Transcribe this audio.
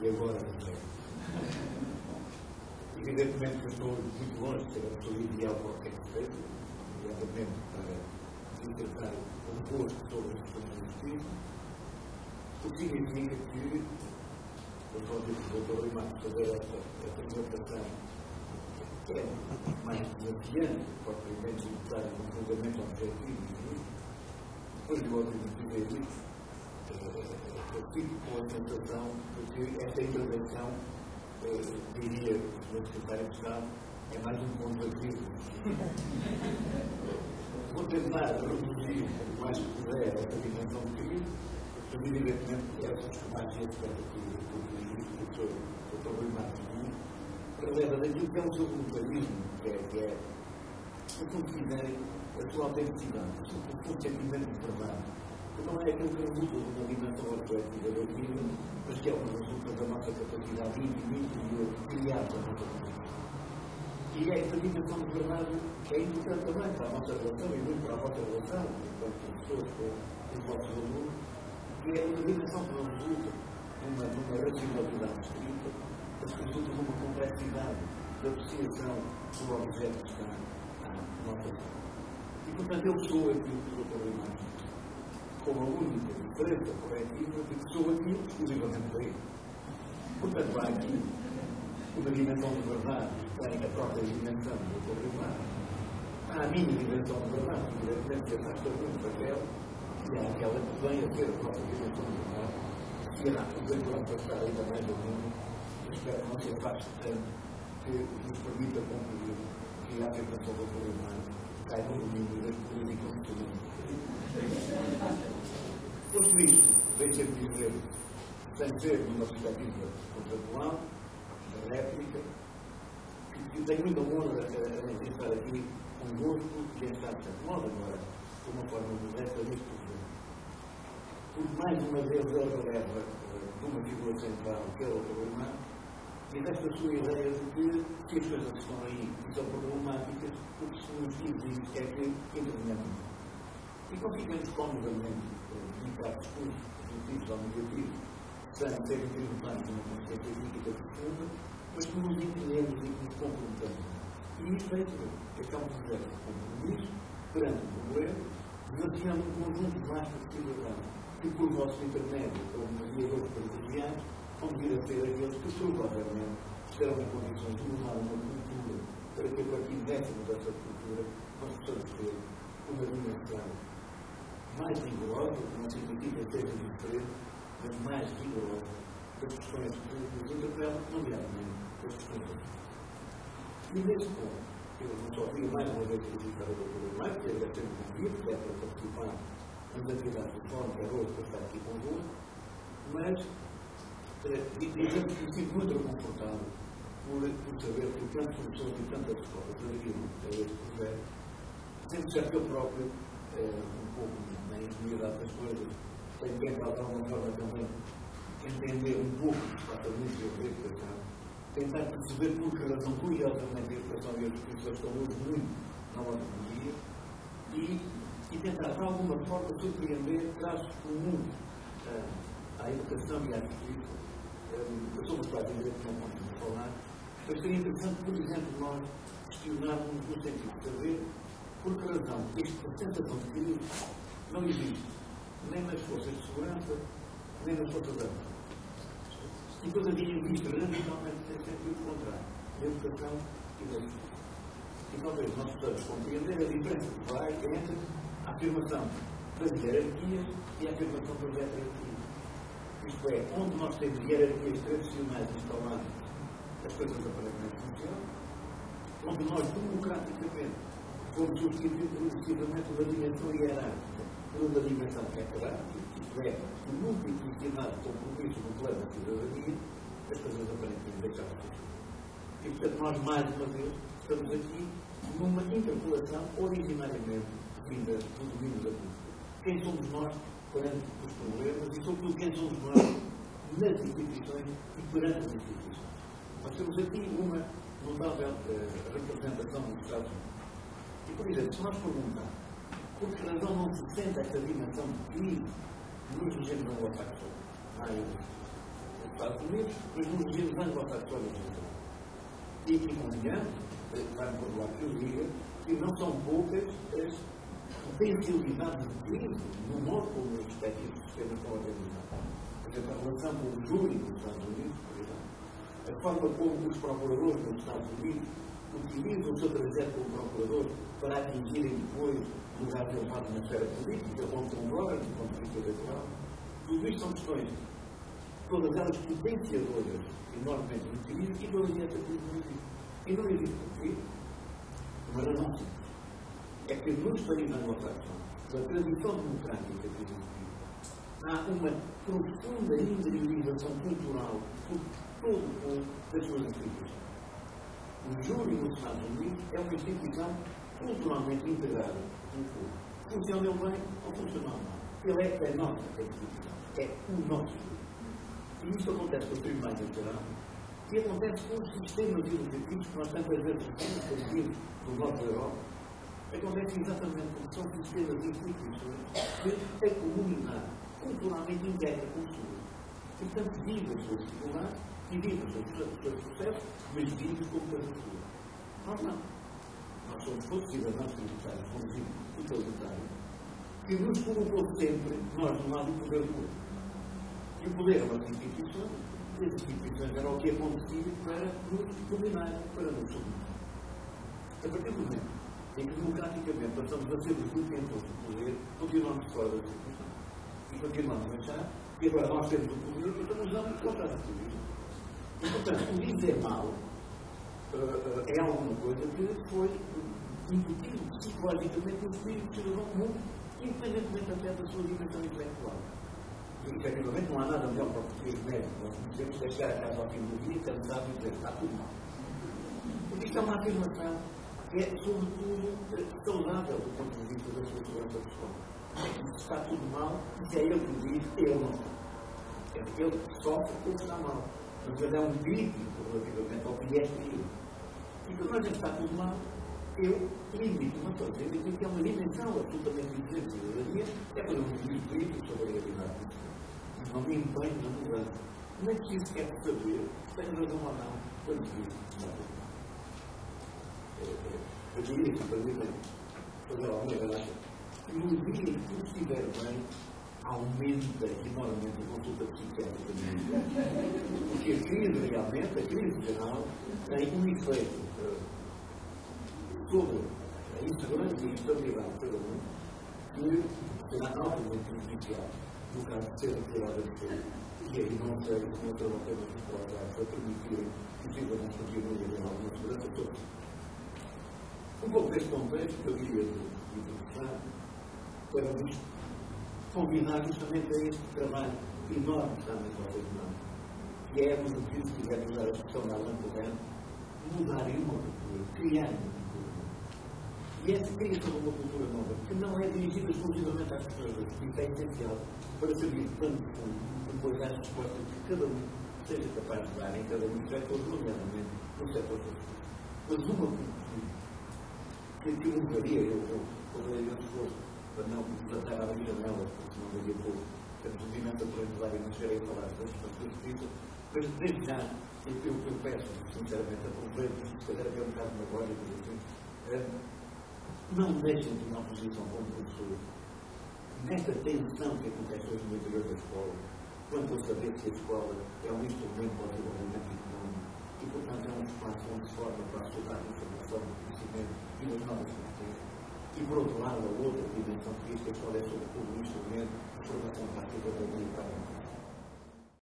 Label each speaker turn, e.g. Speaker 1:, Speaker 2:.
Speaker 1: e agora também. Evidentemente que eu estou muito longe de ser a pessoa ideal para o que é que seja, nomeadamente para interpretar um posto sobre as questões do justiça, o que significa que, quando nós dizemos o Dr. Rimato fazer esta interpretação, que é mais desafiante, propriamente executar um julgamento objetivo e justo, depois de óbvio dizer isso, eu fico com a sensação de que esta intervenção, diria o Sr. Secretário de Estado, é mais um ponto de vista. Vou tentar reduzir o mais que puder esta dimensão de crise, mas evidentemente que essas tomadas de expectativas do professor Dr. Rui Marques releva daquilo que é o seu voluntarismo, que é o que considerem a sua autenticidade, o seu sentimento de verdade. Não é aquilo que resulta de uma dimensão reflexiva da vida, mas que é o que resulta da nossa capacidade íntima interior de criar a nossa consciência. E é esta dimensão de verdade que é importante também para a nossa relação e muito para a vossa relação, enquanto pessoas com os vossos alunos, que é uma dimensão que não resulta numa racionalidade escrita, mas que resulta numa complexidade de apreciação do objeto que está à nossa frente. E, portanto, eu sou aquilo que o Dr. Rimato, como a única diferença corretiva de que sou aquilo exclusivamente para ele. Portanto, há aqui uma dimensão de verdade, que tem a própria dimensão do Dr. Rimato. Há a minha dimensão de verdade, que evidentemente se afasta muito daquela, e há aquela que vem a ser a própria dimensão de verdade, que irá, porventura, passar ainda mais ao mundo, e espero que não se afaste tanto, que nos permita concluir que a afirmação do Dr. Rimato cai no domínio das políticas constitucionais. Posto isto, deixem-me dizer, sem ser numa perspectiva contratual, da réplica, que tenho muita honra de estar aqui convosco e em estar de modo agora, de uma forma modesta, neste projeto. Porque mais uma vez ele releva de uma figura central, que é o Dr. Rimato, e desta sua ideia de que as coisas que estão aí e são problemáticas, o que se nos diz é que intervenhamos. E conseguimos comodamente dedicar discursos positivos ou negativos, sem serem tributados de uma consciência crítica profunda, mas que nos entendemos e que nos comprometemos. E isto é que acabamos de fazer um compromisso perante o problema, desafiando um conjunto de máscaras de cidadãos que, por vosso intermédio, como mediadores privilegiados, vão vir a ser aqueles que, provavelmente, estarão em condições de mudar uma cultura para que, a partir dessa cultura, nós possamos ter uma dimensão mais rigorosa, que não significa que seja diferente, mas mais rigorosa das questões que nos interpelam, nomeadamente das questões da vida. E nesse ponto, eu não só queria mais uma vez felicitar o Dr. Rimato, que deve ter um convite, que é para participar nas atividades do fórum, que é hoje para estar aqui convosco, mas digamos que me sinto muito reconfortável por saber que tantas pessoas e tantas escolas aderiram a este projeto, sendo certo que eu próprio, um pouco na ingenuidade das coisas, tenho tentado de alguma forma também entender um pouco dos tratamentos da educação, tentar perceber por que razão, curiosamente, a educação e a justiça estão hoje muito na ordem do dia e tentar, de alguma forma, surpreender traços comuns à educação e à justiça, sobre os quais ainda não conseguimos falar, mas seria interessante, por exemplo, nós questionarmos no sentido de saber por que razão esta sensação de crise não existe nem nas forças de segurança, nem nas forças armadas. E todavia existe radicalmente sem sentido contrário, na educação e na justiça. E talvez nós possamos compreender a diferença que vai entre a afirmação das hierarquias e a afirmação das heterarquias. Isto é, onde nós temos hierarquias tradicionais instaladas, as coisas aparentemente funcionam, onde nós democraticamente fomos substituir progressivamente uma dimensão hierárquica por uma dimensão heterática, isto é, de multiplicidade de compromisso no plano da cidadania, as coisas aparentemente deixaram de funcionar. E, portanto, nós, mais uma vez, estamos aqui numa interpelação originariamente vinda do domínio da cultura. Quem somos nós perante os problemas e, sobretudo, quem somos nós nas instituições e perante as instituições. Nós temos aqui uma notável representação dos Estados Unidos. E, por exemplo, se nós perguntarmos por que razão não se sente esta dimensão de crise nos regimes anglo-saxónicos, Estados Unidos, mas nos regimes anglo-saxónicos. E convenhamos, vai-me perdoar que eu diga, que não são poucas as potencialidades de crise no modo como os respectivos sistemas estão organizados. Por exemplo, a relação com o júri nos Estados Unidos, por exemplo, a forma como os procuradores nos Estados Unidos utilizam o seu trajeto como procurador para atingirem depois o lugar que ele faz na esfera política, onde agora, do ponto de vista eleitoral. Tudo isto são questões, todas elas potenciadoras, enormemente utilizam e não adianta que não existe. E não existe porquê? Uma razão simples. É que nos países anglo-saxónicos, da tradição democrática que existe, há uma profunda individualização cultural por todo o povo das suas instituições. O júri nos Estados Unidos é uma instituição culturalmente integrada no povo. Funciona ele bem ou funciona mal. Ele é a nossa instituição. É o nosso júri. E isto acontece com os tribunais em geral e acontece com os sistemas educativos que nós tantas vezes temos no norte da Europa. Acontece exatamente porque são sistemas e instituições que a comunidade culturalmente integra com o seu. Portanto, vive as suas dificuldades e vive os seus sucessos, mas vive como cada pessoa. Nós não. Nós somos todos cidadãos tributários, somos totalitários, que nos colocou sempre, nós de um lado e o poder do outro. E o poder é uma instituição, e as instituições eram o que acontecia para nos dominar, para nos submeter. A partir do momento em que democraticamente passamos a ser os detentores do poder, continuamos fora da instituição. E continuamos a achar que agora nós temos o poder e estamos usando contra a instituição. E, portanto, o dizer mal é alguma coisa que foi incutido psicologicamente no espírito do cidadão comum, independentemente até da sua dimensão intelectual. E, efetivamente, não há nada melhor para o português médico. Nós podemos deixar a casa ao fim do dia, cansado e dizer está tudo mal. Porque isto é uma afirmação que é, sobretudo, saudável do ponto de vista da sua segurança pessoal. Se está tudo mal, se é ele que diz, eu não estou. Ele sofre porque está mal. Mas ele é um crítico relativamente ao que é aquilo. E quando nós está tudo mal, eu limito-me a fazer aquilo que é uma dimensão absolutamente diferente da cidadania, é para um juízo crítico sobre a realidade do sistema. Mas não me empenho na mudança. Nem preciso sequer saber se tenho razão ou não quando digo que está tudo mal. Eu diria que, para mim, fazer alguma graça, que no dia em que tudo estiver bem, aumenta enormemente a consulta psiquiátrica. Porque a crise realmente, a crise geral, tem um efeito sobre a insegurança e a instabilidade de cada um, que será altamente prejudicial no caso de ser retirada de saúde. E aí não sei se não terão temas de provar para permitirem que os cidadãos continuem a ter alguma segurança toda. Um pouco deste contexto que eu diria de interessar para nos convidar justamente a este trabalho enorme que está na nossa economia, que é o objetivo que quiser usar a expressão da Alain Cohen, mudar uma cultura, criar uma cultura nova. E essa criação de uma cultura nova, que não é dirigida exclusivamente às pessoas, isso é essencial para servir de plano de fundo, depois às respostas que cada um seja capaz de dar em cada um dos setores, nomeadamente no setor da saúde. Mas uma cultura que eu faria, eu poderia esforço para não tratar a janela, porque senão daqui a pouco temos um imenso aprendizado e não chegarei a falar das pessoas, mas desde já eu peço, sinceramente, aproveito, se calhar é um bocado demagógico, assim, não deixem de tomar posição como professor nesta tensão que acontece hoje no interior da escola, quanto a saber que a escola é um instrumento para o desenvolvimento económico e, portanto, é um espaço onde se forma para a sociedade a informação, o conhecimento e as novas competências. E, por outro lado, a outra dimensão que diz que a escola é, sobretudo, um instrumento de formação prática da comunidade.